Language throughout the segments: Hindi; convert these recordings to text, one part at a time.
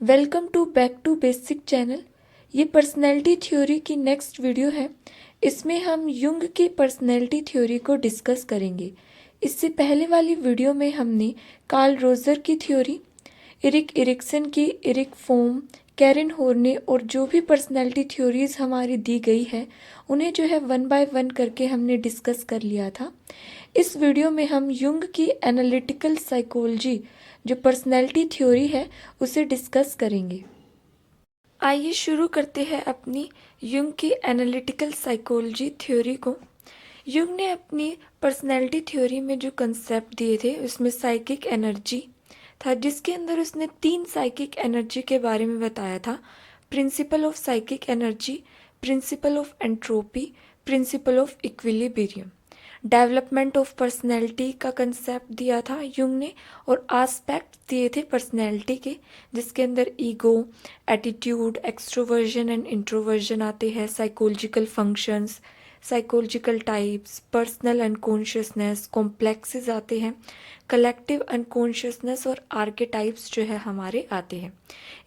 Welcome to back to basic channel. ये पर्सनैलिटी थ्योरी की नेक्स्ट वीडियो है। इसमें हम युंग की पर्सनैलिटी थ्योरी को डिस्कस करेंगे। इससे पहले वाली वीडियो में हमने कार्ल रोजर की थ्योरी, इरिक इरिक्सन की, इरिक फोम, कैरन होर्ने और जो भी पर्सनैलिटी थ्योरीज हमारी दी गई है उन्हें जो है वन बाय वन करके हमने डिस्कस कर लिया था। इस वीडियो में हम युंग की एनालिटिकल साइकोलॉजी जो पर्सनैलिटी थ्योरी है उसे डिस्कस करेंगे। आइए शुरू करते हैं अपनी युंग की एनालिटिकल साइकोलॉजी थ्योरी को। युंग ने अपनी पर्सनैलिटी थ्योरी में जो कंसेप्ट दिए थे उसमें साइकिक एनर्जी था, जिसके अंदर उसने 3 साइकिक एनर्जी के बारे में बताया था। Principle of psychic energy, principal of entropy, principle of equilibrium. Development of personality का कंसेप्ट दिया था युंग ने और एस्पेक्ट दिए थे पर्सनैलिटी के, जिसके अंदर ego, attitude, extroversion and introversion आते हैं, psychological functions, psychological types, personal unconsciousness, complexes आते हैं, कलेक्टिव अनकॉन्शियसनेस और आर्केटाइप्स जो है हमारे आते हैं।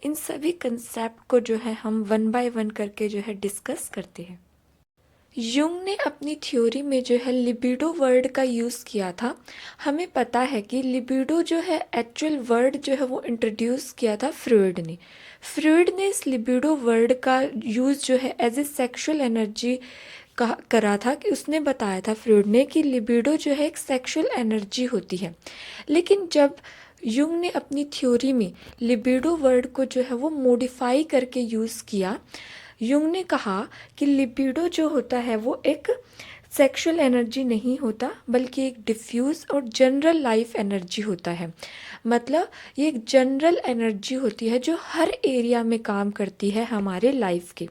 इन सभी कंसेप्ट को जो है हम वन बाय वन करके जो है डिस्कस करते हैं। युंग ने अपनी थ्योरी में जो है लिबिडो वर्ड का यूज़ किया था। हमें पता है कि लिबिडो जो है एक्चुअल वर्ड जो है वो इंट्रोड्यूस किया था फ्रॉइड ने। फ्रॉइड ने इस लिबिडो वर्ड का यूज़ जो है एज ए सेक्सुअल एनर्जी करा था, कि उसने बताया था फ्रॉइड ने कि लिबिडो जो है एक सेक्सुअल एनर्जी होती है। लेकिन जब युंग ने अपनी थ्योरी में लिबिडो वर्ड को जो है वो मॉडिफाई करके यूज़ किया, युंग ने कहा कि लिबिडो जो होता है वो एक सेक्सुअल एनर्जी नहीं होता, बल्कि एक डिफ्यूज और जनरल लाइफ एनर्जी होता है। मतलब ये एक जनरल एनर्जी होती है जो हर एरिया में काम करती है हमारे लाइफ के।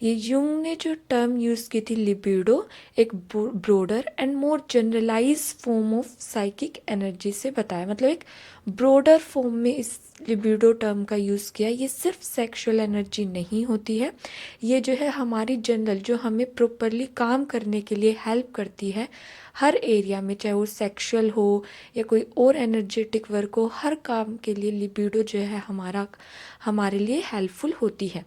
ये युंग ने जो टर्म यूज़ की थी लिबिडो, एक broader and more generalize form of psychic energy से बताया। मतलब एक ब्रॉडर फॉर्म में इस लिबिडो टर्म का यूज़ किया। ये सिर्फ सेक्सुअल एनर्जी नहीं होती है, ये जो है हमारी जनरल जो हमें प्रॉपरली काम करने के लिए हेल्प करती है हर एरिया में, चाहे वो सेक्सुअल हो या कोई और एनर्जेटिक वर्क हो, हर काम के लिए लिबिडो जो है हमारे लिए हेल्पफुल होती है।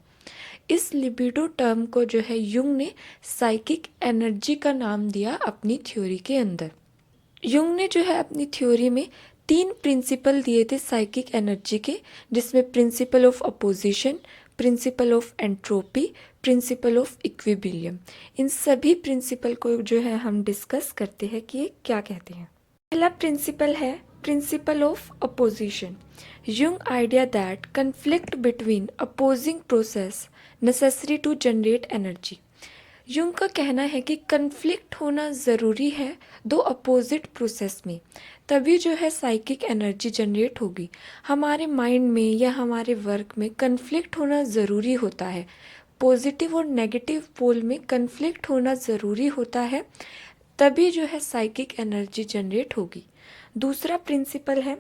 इस लिबिडो टर्म को जो है युंग ने साइकिक एनर्जी का नाम दिया अपनी थ्योरी के अंदर। युंग ने जो है अपनी थ्योरी में 3 प्रिंसिपल दिए थे साइकिक एनर्जी के, जिसमें principle of opposition, principle of entropy, principle of equilibrium. इन सभी प्रिंसिपल को जो है हम डिस्कस करते हैं कि ये क्या कहते हैं। पहला प्रिंसिपल है principle of opposition. Jung idea that conflict between opposing process necessary to generate energy. Jung का कहना है कि कन्फ्लिक्ट होना ज़रूरी है दो अपोजिट प्रोसेस में, तभी जो है साइकिक एनर्जी जनरेट होगी। हमारे माइंड में या हमारे वर्क में कन्फ्लिक्ट होना ज़रूरी होता है। पॉजिटिव और नेगेटिव पोल में कन्फ्लिक्ट होना ज़रूरी होता है, तभी जो है साइकिक एनर्जी जनरेट होगी। दूसरा प्रिंसिपल है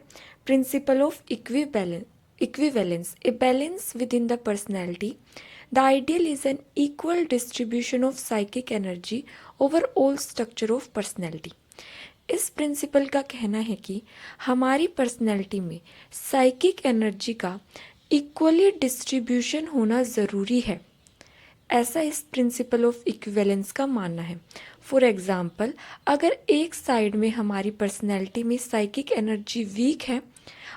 principle of equivalence, a balance with in the personality. The ideal is an equal distribution of psychic energy over all structure of personality. इस प्रिंसिपल का कहना है कि हमारी पर्सनैलिटी में साइकिक एनर्जी का इक्वली डिस्ट्रीब्यूशन होना ज़रूरी है, ऐसा इस प्रिंसिपल ऑफ इक्विवेलेंस का मानना है। फॉर एग्ज़ाम्पल, अगर एक साइड में हमारी पर्सनैलिटी में साइकिक एनर्जी वीक है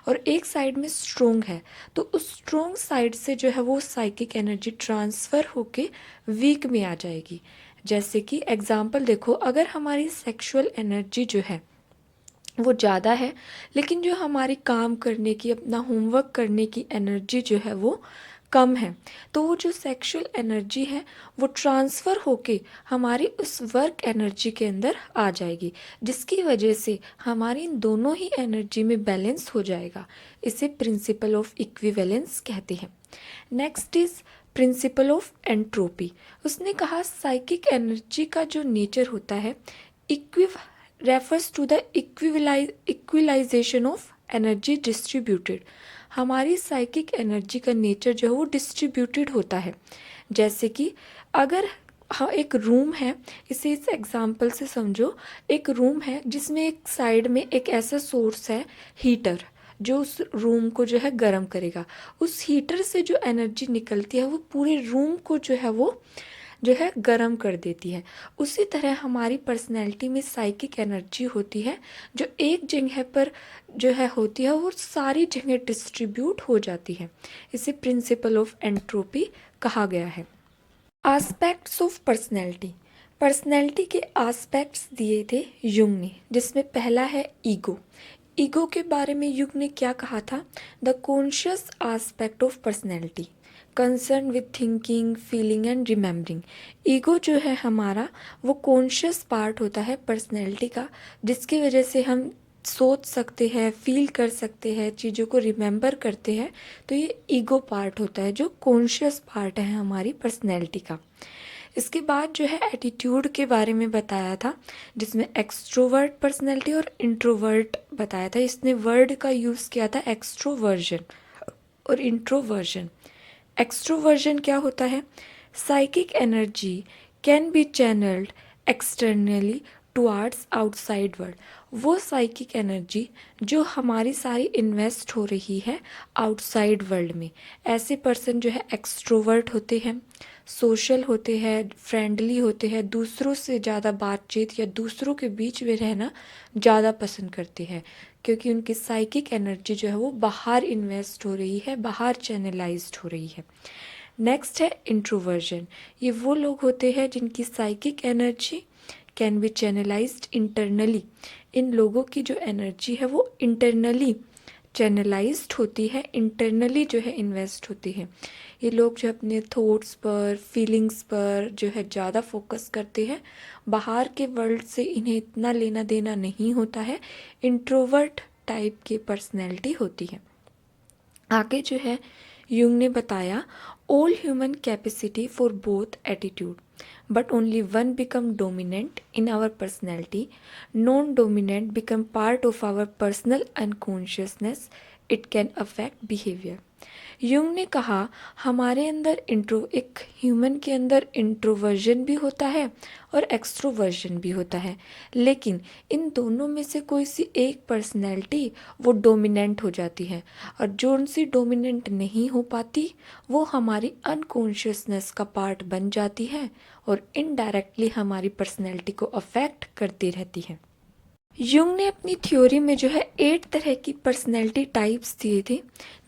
और एक साइड में स्ट्रोंग है, तो उस स्ट्रोंग साइड से जो है वो साइकिक एनर्जी ट्रांसफ़र होके वीक में आ जाएगी। जैसे कि एग्जांपल देखो, अगर हमारी सेक्सुअल एनर्जी जो है वो ज़्यादा है, लेकिन जो हमारी काम करने की, अपना होमवर्क करने की एनर्जी जो है वो कम है, तो वो जो सेक्सुअल एनर्जी है वो ट्रांसफ़र होके हमारी उस वर्क एनर्जी के अंदर आ जाएगी, जिसकी वजह से हमारी दोनों ही एनर्जी में बैलेंस हो जाएगा। इसे प्रिंसिपल ऑफ इक्विवेलेंस कहते हैं। Next is principle of entropy. उसने कहा साइकिक एनर्जी का जो नेचर होता है refers to the equalization of energy distributed. हमारी साइकिक एनर्जी का नेचर जो है वो डिस्ट्रीब्यूटेड होता है। जैसे कि अगर हाँ एक रूम है, इसे इस एग्जांपल से समझो, एक रूम है जिसमें एक साइड में एक ऐसा सोर्स है हीटर, जो उस रूम को जो है गर्म करेगा। उस हीटर से जो एनर्जी निकलती है वो पूरे रूम को जो है वो जो है गर्म कर देती है। उसी तरह हमारी पर्सनैलिटी में साइकिक एनर्जी होती है जो एक जगह पर जो है होती है वो सारी जगह डिस्ट्रीब्यूट हो जाती है। इसे प्रिंसिपल ऑफ एंट्रोपी कहा गया है। Aspects of personality. पर्सनैलिटी के एस्पेक्ट्स दिए थे युंग ने, जिसमें पहला है ईगो। ईगो के बारे में युंग ने क्या कहा था? The conscious aspect of personality concern with thinking, feeling and remembering. Ego जो है हमारा वो कॉन्शियस पार्ट होता है पर्सनैलिटी का, जिसकी वजह से हम सोच सकते हैं, फील कर सकते हैं, चीज़ों को रिमेंबर करते हैं। तो ये ईगो पार्ट होता है जो कॉन्शियस पार्ट है हमारी पर्सनैलिटी का। इसके बाद जो है एटीट्यूड के बारे में बताया था, जिसमें एक्सट्रोवर्ट पर्सनैलिटी और इंट्रोवर्ट बताया था। इसने वर्ड का यूज़ किया था एक्सट्रोवर्जन और इंट्रोवर्जन। एक्सट्रोवर्जन क्या होता है? Psychic energy can B channelled externally towards outside world. वो साइकिक एनर्जी जो हमारी सारी इन्वेस्ट हो रही है आउटसाइड वर्ल्ड में। ऐसे पर्सन जो है एक्सट्रोवर्ट होते हैं, सोशल होते हैं, फ्रेंडली होते हैं, दूसरों से ज़्यादा बातचीत या दूसरों के बीच में रहना ज़्यादा पसंद करते हैं, क्योंकि उनकी साइकिक एनर्जी जो है वो बाहर इन्वेस्ट हो रही है, बाहर चैनलाइज्ड हो रही है। नेक्स्ट है इंट्रोवर्जन। ये वो लोग होते हैं जिनकी psychic energy can be channelized internally. इन लोगों की जो एनर्जी है वो इंटरनली चैनलाइज्ड होती है, इंटरनली जो है इन्वेस्ट होती है। ये लोग जो अपने थॉट्स पर, फीलिंग्स पर जो है ज़्यादा फोकस करते हैं, बाहर के वर्ल्ड से इन्हें इतना लेना देना नहीं होता है। इंट्रोवर्ट टाइप की पर्सनैलिटी होती है। आगे जो है युंग ने बताया all human capacity for both attitude but only one become dominant in our personality. Non-dominant become part of our personal unconsciousness. It can affect behavior. Jung ने कहा हमारे अंदर एक ह्यूमन के अंदर इंट्रोवर्जन भी होता है और एक्सट्रोवर्जन भी होता है, लेकिन इन दोनों में से कोई सी एक पर्सनैलिटी वो डोमिनेंट हो जाती है, और जो उनसे डोमिनेंट नहीं हो पाती वो हमारी अनकॉन्शियसनेस का पार्ट बन जाती है और इनडायरेक्टली हमारी पर्सनैलिटी को अफेक्ट करती रहती है। युंग ने अपनी थ्योरी में जो है 8 तरह की पर्सनैलिटी टाइप्स दिए थे,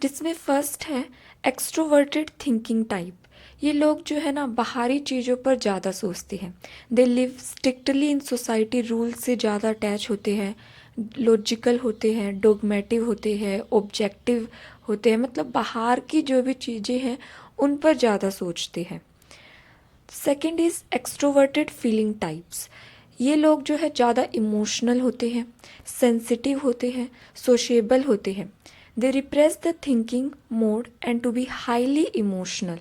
जिसमें फर्स्ट है एक्सट्रोवर्टेड थिंकिंग टाइप। ये लोग जो है ना बाहरी चीज़ों पर ज़्यादा सोचते हैं। They live strictly in society rule से ज़्यादा अटैच होते हैं, लॉजिकल होते हैं, डोगमेटिव होते हैं, ऑब्जेक्टिव होते हैं, मतलब बाहर की जो भी चीज़ें हैं उन पर ज़्यादा सोचते हैं। Second is extroverted feeling types. ये लोग जो है ज़्यादा इमोशनल होते हैं, सेंसिटिव होते हैं, सोशेबल होते हैं। They repress the thinking mode and to be highly emotional.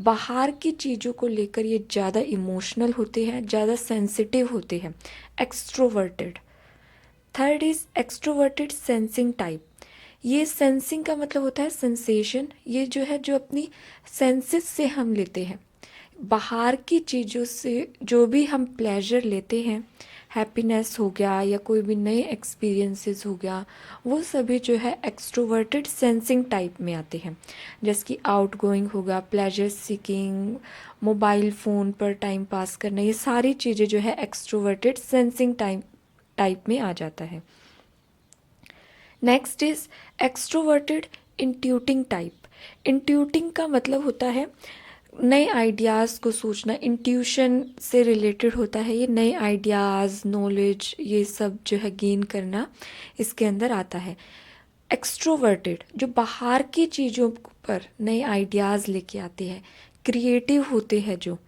बाहर की चीज़ों को लेकर ये ज़्यादा इमोशनल होते हैं, ज़्यादा सेंसिटिव होते हैं, extroverted. Third is extroverted sensing type. ये सेंसिंग का मतलब होता है सेंसेशन। ये जो है जो अपनी सेंसेस से हम लेते हैं, बाहर की चीज़ों से जो भी हम प्लेजर लेते हैं, हैप्पीनेस हो गया या कोई भी नए एक्सपीरियंसेस हो गया, वो सभी जो है एक्सट्रोवर्टेड सेंसिंग टाइप में आते हैं। जैसे कि आउट गोइंग होगा, प्लेजर सीकिंग, मोबाइल फ़ोन पर टाइम पास करना, ये सारी चीज़ें जो है एक्सट्रोवर्टेड सेंसिंग टाइप में आ जाता है। Next is extroverted intuiting type. Intuiting का मतलब होता है नए आइडियाज़ को सोचना, इंट्यूशन से रिलेटेड होता है ये। नए आइडियाज़, नॉलेज, ये सब जो है गेन करना इसके अंदर आता है। एक्सट्रोवर्टेड जो बाहर की चीज़ों पर नए आइडियाज़ लेके आते हैं, क्रिएटिव होते हैं, जो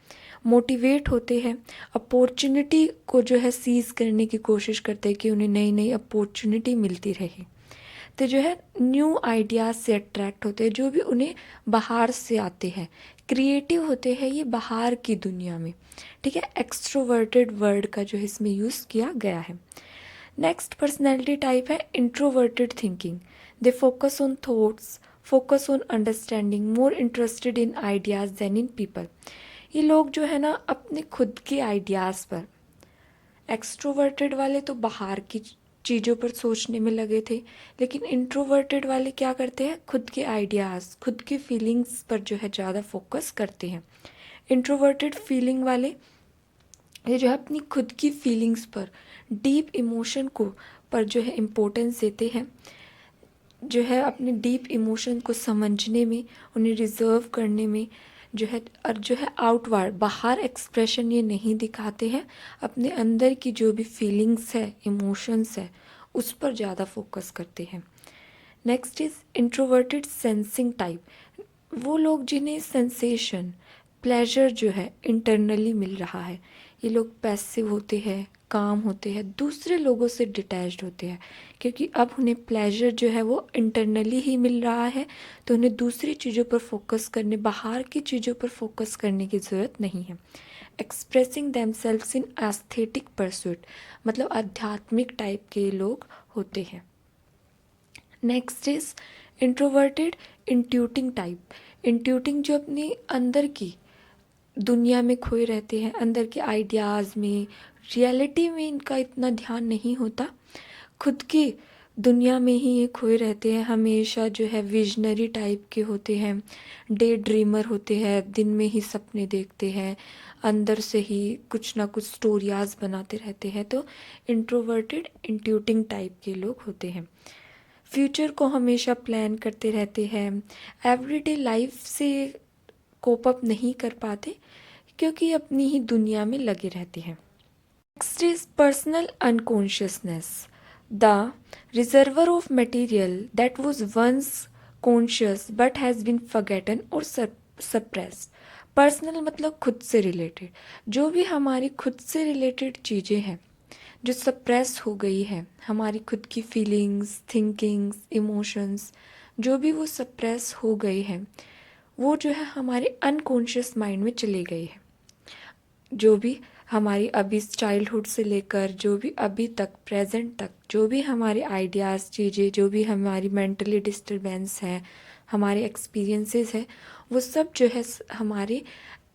मोटिवेट होते हैं, अपॉर्चुनिटी को जो है सीज़ करने की कोशिश करते हैं कि उन्हें नई नई अपॉर्चुनिटी मिलती रहे। तो जो है न्यू आइडियाज़ से अट्रैक्ट होते हैं, जो भी उन्हें बाहर से आते हैं। क्रिएटिव होते हैं ये बाहर की दुनिया में, ठीक है। एक्सट्रोवर्टेड वर्ड का जो है इसमें यूज़ किया गया है। नेक्स्ट पर्सनैलिटी टाइप है introverted thinking. They focus on thoughts, focus on understanding, more interested in ideas than in people. ये लोग जो है ना अपने खुद के आइडियाज़ पर, एक्सट्रोवर्टेड वाले तो बाहर की चीज़ों पर सोचने में लगे थे। लेकिन इंट्रोवर्टेड वाले क्या करते हैं, खुद के आइडियाज़, खुद के फीलिंग्स पर जो है ज़्यादा फोकस करते हैं। इंट्रोवर्टेड फीलिंग वाले ये जो है अपनी खुद की फीलिंग्स पर, डीप इमोशन को पर जो है इम्पोर्टेंस देते हैं, जो है अपने डीप इमोशन को समझने में, उन्हें रिजर्व करने में जो है, और जो है आउटवर्ड बाहर एक्सप्रेशन ये नहीं दिखाते हैं, अपने अंदर की जो भी फीलिंग्स है, इमोशंस है, उस पर ज़्यादा फोकस करते हैं। Next is introverted sensing type. वो लोग जिन्हें सेंसेशन, प्लेजर जो है इंटरनली मिल रहा है। ये लोग पैसिव होते हैं, काम होते हैं, दूसरे लोगों से डिटैच्ड होते हैं, क्योंकि अब उन्हें प्लेजर जो है वो इंटरनली ही मिल रहा है, तो उन्हें दूसरी चीज़ों पर फोकस करने, बाहर की चीज़ों पर फोकस करने की ज़रूरत नहीं है। Expressing themselves in aesthetic pursuit, मतलब आध्यात्मिक टाइप के लोग होते हैं। Next is introverted intuiting type. Intuiting जो अपने अंदर की दुनिया में खोए रहते हैं, अंदर के आइडियाज़ में, रियलिटी में इनका इतना ध्यान नहीं होता, खुद की दुनिया में ही ये खोए रहते हैं, हमेशा जो है विजनरी टाइप के होते हैं, डे ड्रीमर होते हैं, दिन में ही सपने देखते हैं, अंदर से ही कुछ ना कुछ स्टोरियाज बनाते रहते हैं। तो इंट्रोवर्टेड इंट्यूटिंग टाइप के लोग होते हैं। फ्यूचर को हमेशा प्लान करते रहते हैं, एवरीडे लाइफ से कोप अप नहीं कर पाते, क्योंकि अपनी ही दुनिया में लगे रहते हैं। Next is personal unconsciousness, the reservoir of material that was once conscious but has been forgotten और सप्रेस्ड। पर्सनल मतलब खुद से रिलेटेड, जो भी हमारी खुद से रिलेटेड चीज़ें हैं जो सप्रेस हो गई है, हमारी खुद की फीलिंग्स, थिंकिंग्स, इमोशंस, जो भी वो सप्रेस हो गई हैं, वो जो है हमारे अनकॉन्शियस माइंड में चले गई है। जो भी हमारी अभी चाइल्डहुड से लेकर जो भी अभी तक प्रेजेंट तक जो भी हमारे आइडियाज़, चीज़ें, जो भी हमारी मेंटली डिस्टर्बेंस है, हमारे एक्सपीरियंसेस है, वो सब जो है हमारे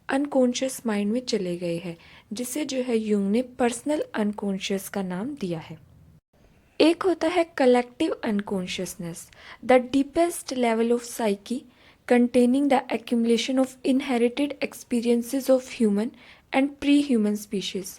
अनकॉन्शियस माइंड में चले गए हैं, जिसे जो है यूंग ने पर्सनल अनकॉन्शियस का नाम दिया है। एक होता है collective unconsciousness, the deepest level of psyche containing the accumulation of inherited experiences of human and pre-human species।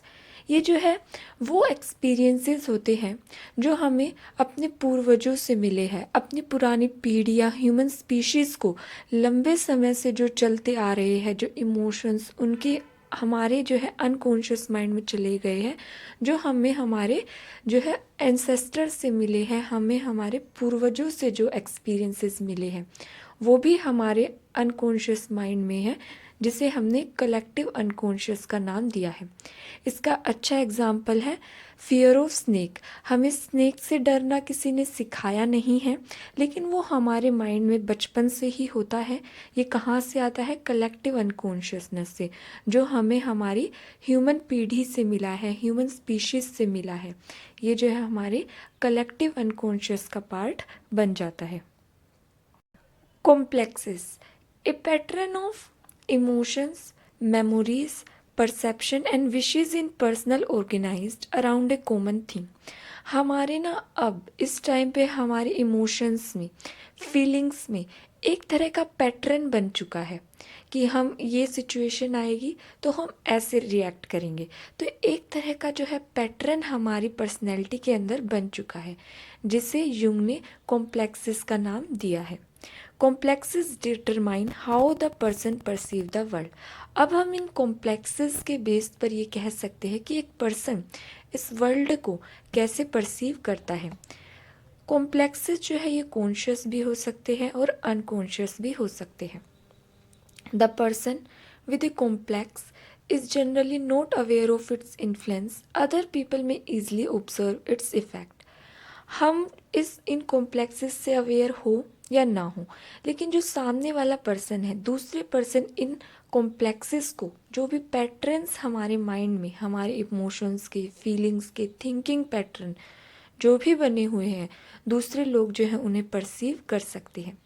ये जो है वो एक्सपीरियंसेस होते हैं जो हमें अपने पूर्वजों से मिले हैं, अपनी पुरानी पीढ़ी या ह्यूमन स्पीशीज़ को लंबे समय से जो चलते आ रहे हैं, जो इमोशंस उनके हमारे जो है अनकॉन्शियस माइंड में चले गए हैं, जो हमें हमारे जो है एंसेस्टर से मिले हैं, हमें हमारे पूर्वजों से जो एक्सपीरियंसेस मिले हैं, वो भी हमारे अनकॉन्शियस माइंड में है, जिसे हमने कलेक्टिव अनकॉन्शियस का नाम दिया है। इसका अच्छा एग्जाम्पल है फियर ऑफ स्नेक। हमें स्नेक से डरना किसी ने सिखाया नहीं है, लेकिन वो हमारे माइंड में बचपन से ही होता है। ये कहाँ से आता है? कलेक्टिव अनकॉन्शियसनेस से, जो हमें हमारी ह्यूमन पीढ़ी से मिला है, ह्यूमन स्पीशीज से मिला है। ये जो है हमारे कलेक्टिव अनकॉन्शियस का पार्ट बन जाता है। Complexes, a pattern of emotions, memories, perception and wishes in personal organized around a common theme। हमारे ना अब इस टाइम पे हमारे इमोशंस में, फीलिंग्स में एक तरह का पैटर्न बन चुका है कि हम ये सिचुएशन आएगी तो हम ऐसे रिएक्ट करेंगे। तो एक तरह का जो है पैटर्न हमारी पर्सनैलिटी के अंदर बन चुका है, जिसे यूंग ने कॉम्प्लेक्सेस का नाम दिया है। Complexes determine how the person perceive the world. अब हम इन कॉम्प्लेक्सेस के बेस पर ये कह सकते हैं कि एक पर्सन इस वर्ल्ड को कैसे परसीव करता है। कॉम्प्लेक्सेस जो है ये कॉन्शियस भी हो सकते हैं और अनकॉन्शियस भी हो सकते हैं। The person with a complex is generally not aware of its influence, other people may easily observe its effect। हम इन कॉम्प्लेक्सेस से अवेयर हो या ना हो, लेकिन जो सामने वाला पर्सन है, दूसरे पर्सन इन कॉम्प्लेक्सेस को, जो भी पैटर्न्स हमारे माइंड में, हमारे इमोशंस के, फीलिंग्स के, थिंकिंग पैटर्न जो भी बने हुए हैं, दूसरे लोग जो है उन्हें परसीव कर सकते हैं।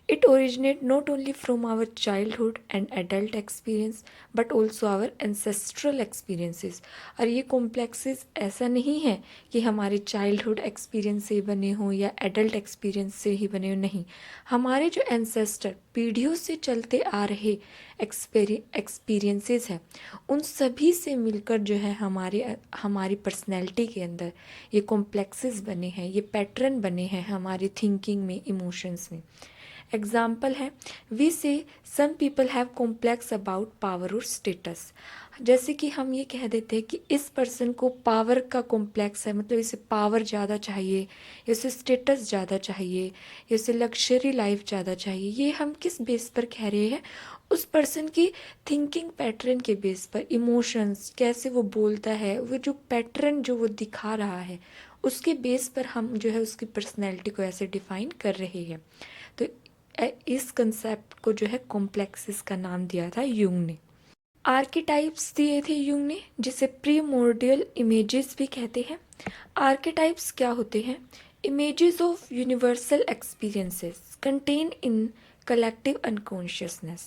It originates not only from our childhood and adult experience but also our ancestral experiences। और ये कॉम्प्लेक्सेस ऐसा नहीं है कि हमारे चाइल्डहुड एक्सपीरियंस से बने हों या एडल्ट एक्सपीरियंस से ही बने हों, नहीं। हमारे जो एंसेस्टर पीढ़ियों से चलते आ रहे एक्सपीरियंसेस हैं, उन सभी से मिलकर जो है हमारी पर्सनैलिटी के अंदर ये कॉम्प्लेक्सेस बने हैं, ये पैटर्न बने हैं हमारी थिंकिंग में, इमोशंस में। एग्जाम्पल है, we say some people have complex about power और स्टेटस। जैसे कि हम ये कह देते हैं कि इस पर्सन को पावर का कॉम्प्लेक्स है, मतलब इसे पावर ज़्यादा चाहिए, या उसे स्टेटस ज़्यादा चाहिए, या उसे लग्जरी लाइफ ज़्यादा चाहिए। ये हम किस बेस पर कह रहे हैं? उस पर्सन की थिंकिंग पैटर्न के बेस पर, इमोशंस, कैसे वो बोलता है, वो जो पैटर्न जो वो दिखा रहा है, उसके बेस पर हम जो है उसकी पर्सनैलिटी को ऐसे डिफाइन कर रहे हैं। तो इस कंसेप्ट को जो है कॉम्प्लेक्सेस का नाम दिया था यूंग ने। आर्केटाइप्स दिए थे यूंग ने, जिसे प्रीमोर्डियल इमेजेस भी कहते हैं। आर्केटाइप्स क्या होते हैं? Images of universal experiences contain in collective unconsciousness.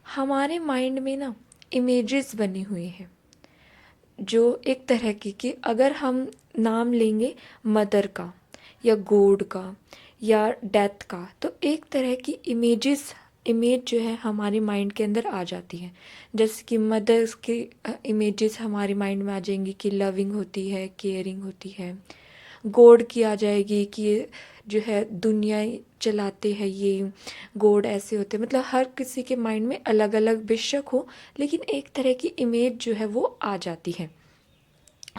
हमारे माइंड में ना इमेजेस बनी हुई हैं, जो एक तरह की अगर हम नाम लेंगे मदर का या गॉड का या डेथ का, तो एक तरह की इमेज जो है हमारे माइंड के अंदर आ जाती है। जैसे कि मदर्स की इमेजेस हमारे माइंड में आ जाएंगी कि लविंग होती है, केयरिंग होती है। गॉड की आ जाएगी कि ये जो है दुनिया चलाते हैं, ये गॉड ऐसे होते हैं। मतलब हर किसी के माइंड में अलग अलग बेशक हो, लेकिन एक तरह की इमेज जो है वो आ जाती है।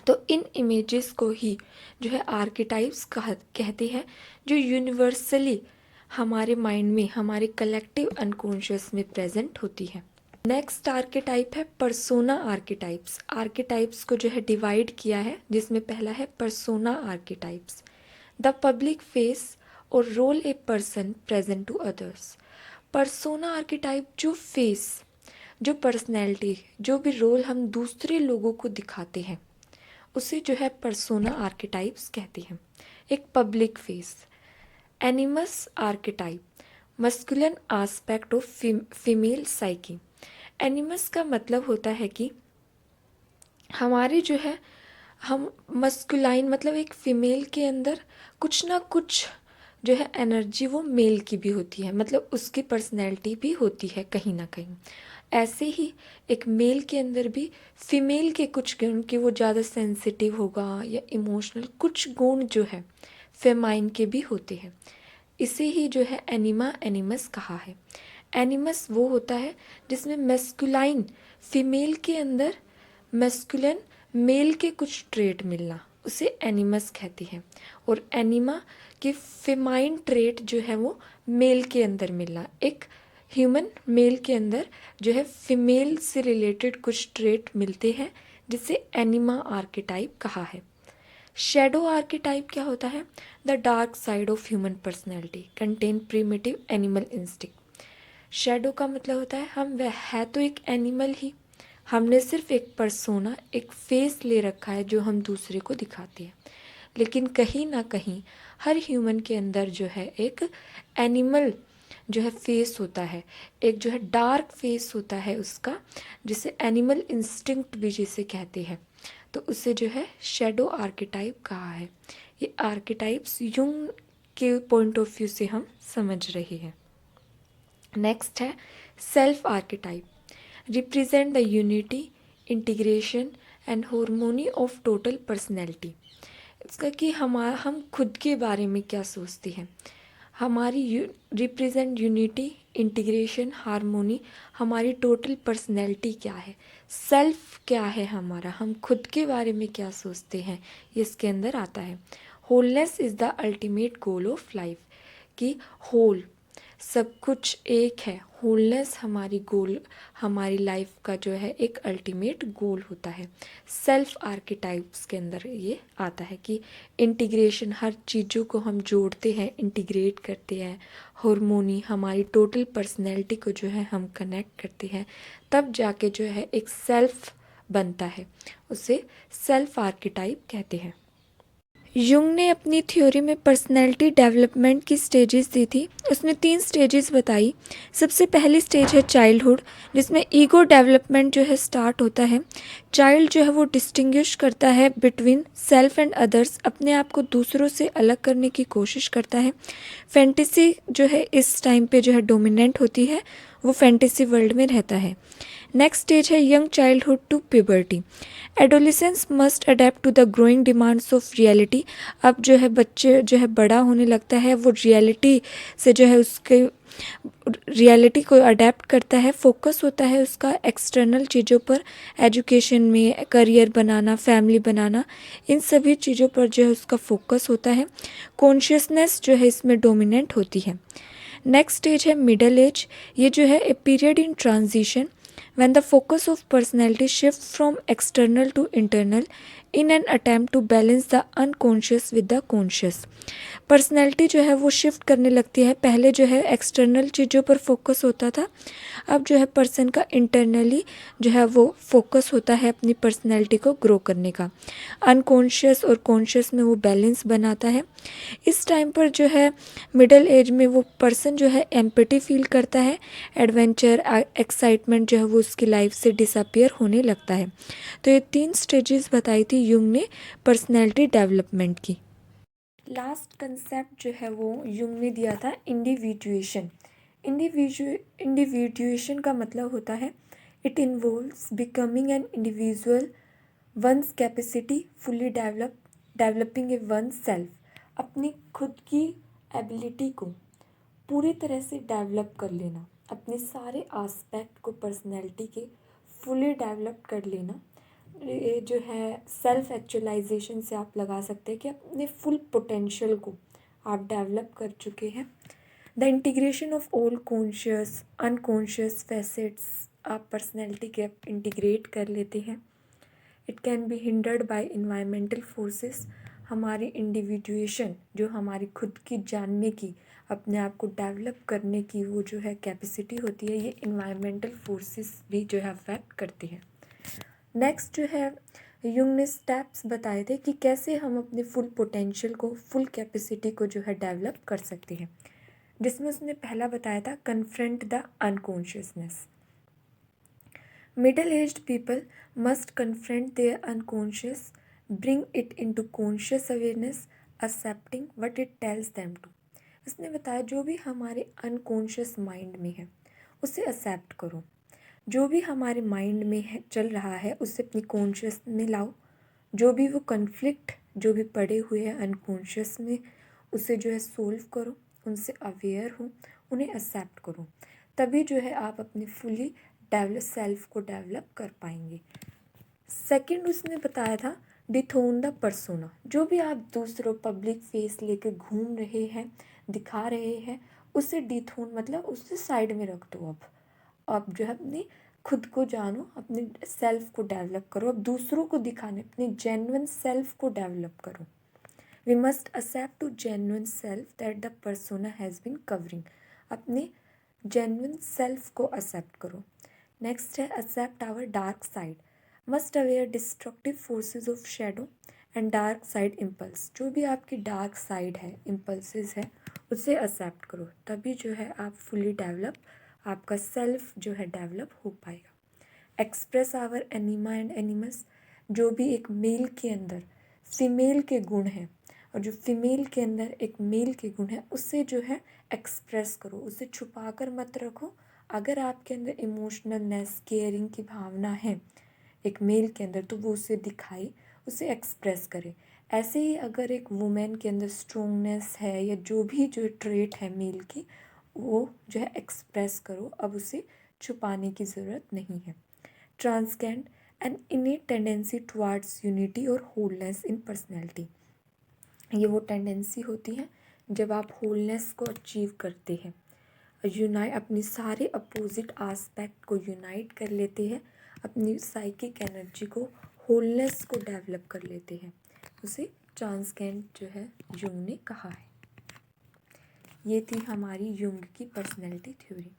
तो इन इमेजेस को ही जो है आर्केटाइप्स कहते हैं, जो यूनिवर्सली हमारे माइंड में, हमारे कलेक्टिव अनकॉन्शियस में प्रेजेंट होती है। नेक्स्ट आर्केटाइप है पर्सोना आर्केटाइप्स। आर्केटाइप्स को जो है डिवाइड किया है, जिसमें पहला है persona archetypes, the public face और role a person present to others. Persona archetype जो फेस, जो पर्सनैलिटी, जो भी रोल हम दूसरे लोगों को दिखाते हैं, उसे जो है पर्सोना आर्केटाइप्स कहते हैं। एक public face. एनिमस archetype, masculine aspect of female psyche. एनिमस का मतलब होता है कि हमारे जो है हम मस्कुलाइन, मतलब एक फीमेल के अंदर कुछ ना कुछ जो है एनर्जी वो मेल की भी होती है, मतलब उसकी पर्सनैलिटी भी होती है कहीं ना कहीं। ऐसे ही एक मेल के अंदर भी फीमेल के कुछ गुण, कि वो ज़्यादा सेंसिटिव होगा या इमोशनल, कुछ गुण जो है फेमाइन के भी होते हैं। इसे ही जो है एनिमस कहा है। एनिमस वो होता है जिसमें मेस्कुलाइन फीमेल के अंदर मेस्कुलिन मेल के कुछ ट्रेट मिलना, उसे एनिमस कहते हैं। और एनिमा के फेमाइन ट्रेट जो है वो मेल के अंदर मिलना, एक ह्यूमन मेल के अंदर जो है फीमेल से रिलेटेड कुछ ट्रेट मिलते हैं, जिसे एनिमा आर्केटाइप कहा है। शेडो आर्केटाइप क्या होता है? The dark side of human personality contain primitive animal instinct. Shadow का मतलब होता है हम वह है तो एक एनिमल ही, हमने सिर्फ एक पर्सोना, एक फेस ले रखा है जो हम दूसरे को दिखाते हैं, लेकिन कहीं ना कहीं हर ह्यूमन के अंदर जो है एक एनिमल जो है फेस होता है, एक जो है डार्क फेस होता है उसका, जिसे एनिमल इंस्टिंक्ट भी जिसे कहते हैं। तो उसे जो है शेडो आर्केटाइप कहा है। ये आर्केटाइप्स यूंग के पॉइंट ऑफ व्यू से हम समझ रहे हैं। नेक्स्ट है self archetype, represent the unity, integration and harmony of total personality. इसका कि हम खुद के बारे में क्या सोचते हैं, हमारी रिप्रेजेंट यूनिटी, इंटीग्रेशन, हार्मोनी, हमारी टोटल पर्सनैलिटी क्या है, सेल्फ क्या है हमारा, हम खुद के बारे में क्या सोचते हैं, ये इसके अंदर आता है। Wholeness is the ultimate goal of life, कि होल सब कुछ एक है, होलनेस हमारी गोल, हमारी लाइफ का जो है एक अल्टीमेट गोल होता है। सेल्फ आर्केटाइप्स के अंदर ये आता है कि इंटीग्रेशन, हर चीज़ों को हम जोड़ते हैं, इंटीग्रेट करते हैं। हार्मोनी, हमारी टोटल पर्सनैलिटी को जो है हम कनेक्ट करते हैं, तब जाके जो है एक सेल्फ बनता है, उसे सेल्फ आर्केटाइप कहते हैं। युंग ने अपनी थ्योरी में पर्सनैलिटी डेवलपमेंट की स्टेजेस दी थी। उसने 3 स्टेजेस बताई। सबसे पहली स्टेज है चाइल्डहुड, जिसमें ईगो डेवलपमेंट जो है स्टार्ट होता है। चाइल्ड जो है वो डिस्टिंग्विश करता है बिटवीन सेल्फ एंड अदर्स, अपने आप को दूसरों से अलग करने की कोशिश करता है। फैंटेसी जो है इस टाइम पे जो है डोमिनेंट होती है, वो फैंटेसी वर्ल्ड में रहता है। नेक्स्ट स्टेज है young childhood to puberty. Adolescence must adapt to the growing demands of reality. अब जो है बच्चे जो है बड़ा होने लगता है, वो रियलिटी से जो है उसके रियलिटी को अडेप्ट करता है। फोकस होता है उसका एक्सटर्नल चीज़ों पर, एजुकेशन में, करियर बनाना, फैमिली बनाना, इन सभी चीज़ों पर जो है उसका फोकस होता है। कॉन्शियसनेस जो है इसमें डोमिनेंट होती है। नेक्स्ट स्टेज है मिडल एज। ये जो है a period in transition when the focus of personality shifts from external to internal in an attempt to balance the unconscious with the conscious। Personality जो है वो शिफ्ट करने लगती है। पहले जो है एक्सटर्नल चीज़ों पर फोकस होता था, अब जो है पर्सन का इंटरनली जो है वो फोकस होता है अपनी पर्सनैलिटी को ग्रो करने का। अनकॉन्शियस और कॉन्शियस में वो बैलेंस बनाता है। इस टाइम पर जो है मिडिल एज में वो पर्सन जो है एम्पैथी फील करता है। एडवेंचर, एक्साइटमेंट जो है वो उसकी लाइफ से डिसअपियर होने लगता है। तो ये 3 स्टेजेस बताई थी युंग ने पर्सनैलिटी डेवलपमेंट की। लास्ट कंसेप्ट जो है वो युंग ने दिया था इंडिविजुएशन। इंडिविजुएशन का मतलब होता है it involves becoming an individual, one's capacity fully developing a one self. अपनी खुद की एबिलिटी को पूरी तरह से डेवलप कर लेना, अपने सारे एस्पेक्ट को पर्सनैलिटी के फुली डेवलप कर लेना। ये जो है सेल्फ एक्चुअलाइजेशन से आप लगा सकते हैं कि अपने फुल पोटेंशियल को आप डेवलप कर चुके हैं। The integration of all conscious unconscious facets आप पर्सनैलिटी के इंटीग्रेट कर लेते हैं। It can be hindered by environmental forces. हमारी इंडिविजुएशन जो हमारी खुद की जानने की, अपने आप को डेवलप करने की वो जो है कैपेसिटी होती है, ये इन्वायरमेंटल फोर्सेस भी जो है अफेक्ट करती है। नेक्स्ट जो है युंग ने स्टेप्स बताए थे कि कैसे हम अपने फुल पोटेंशियल को, फुल कैपेसिटी को जो है डेवलप कर सकते हैं, जिसमें उसने पहला बताया था confront the unconsciousness. Middle aged people must confront their unconscious, bring it into conscious awareness, accepting what it tells them to. उसने बताया जो भी हमारे अनकॉन्शियस माइंड में है उसे एक्सेप्ट करो। जो भी हमारे माइंड में है चल रहा है उसे अपनी कॉन्शियस में लाओ। जो भी वो कन्फ्लिक्ट जो भी पड़े हुए हैं अनकॉन्शियस में, उसे जो है सोल्व करो, उनसे अवेयर हो, उन्हें एक्सेप्ट करो। तभी जो है आप अपनी फुली डेवलप सेल्फ को डेवलप कर पाएंगे। सेकंड उसने बताया था डिथोन द पर्सोना। जो भी आप दूसरों पब्लिक फेस लेके घूम रहे हैं, दिखा रहे हैं, उसे डिथोन मतलब उसे साइड में रख दो। अब जो है अपनी खुद को जानो, अपने सेल्फ को डेवलप करो। अब दूसरों को दिखाने अपने जेन्युइन सेल्फ को डेवलप करो। We must accept to genuine self that the persona has been covering. अपने जेन्युइन सेल्फ को एक्सेप्ट करो। नेक्स्ट है accept our dark side. Must aware destructive forces of shadow and dark side impulse. जो भी आपकी डार्क साइड है, इम्पल्सेस है, उसे एक्सेप्ट करो। तभी जो है आप फुली डेवलप, आपका सेल्फ जो है डेवलप हो पाएगा। Express our anima and animus. जो भी एक मेल के अंदर फीमेल के गुण हैं और जो फीमेल के अंदर एक मेल के गुण हैं, उससे जो है एक्सप्रेस करो, उसे छुपा कर मत रखो। अगर आपके अंदर इमोशनलनेस, केयरिंग की भावना है एक मेल के अंदर, तो वो उसे दिखाई, उसे एक्सप्रेस करे। ऐसे ही अगर एक वुमेन के अंदर स्ट्रोंगनेस है या जो भी जो ट्रेट है मेल की, वो जो है एक्सप्रेस करो। अब उसे छुपाने की ज़रूरत नहीं है। Transcend an innate tendency towards unity और होलनेस इन पर्सनैलिटी। ये वो टेंडेंसी होती है जब आप होलनेस को अचीव करते हैं, अपनी सारे अपोजिट एस्पेक्ट को यूनाइट कर लेते हैं, अपनी साइकिक एनर्जी को, होलनेस को डेवलप कर लेते हैं, उसे ट्रांसकेंड जो है युंग ने कहा है। ये थी हमारी युंग की पर्सनैलिटी थ्योरी।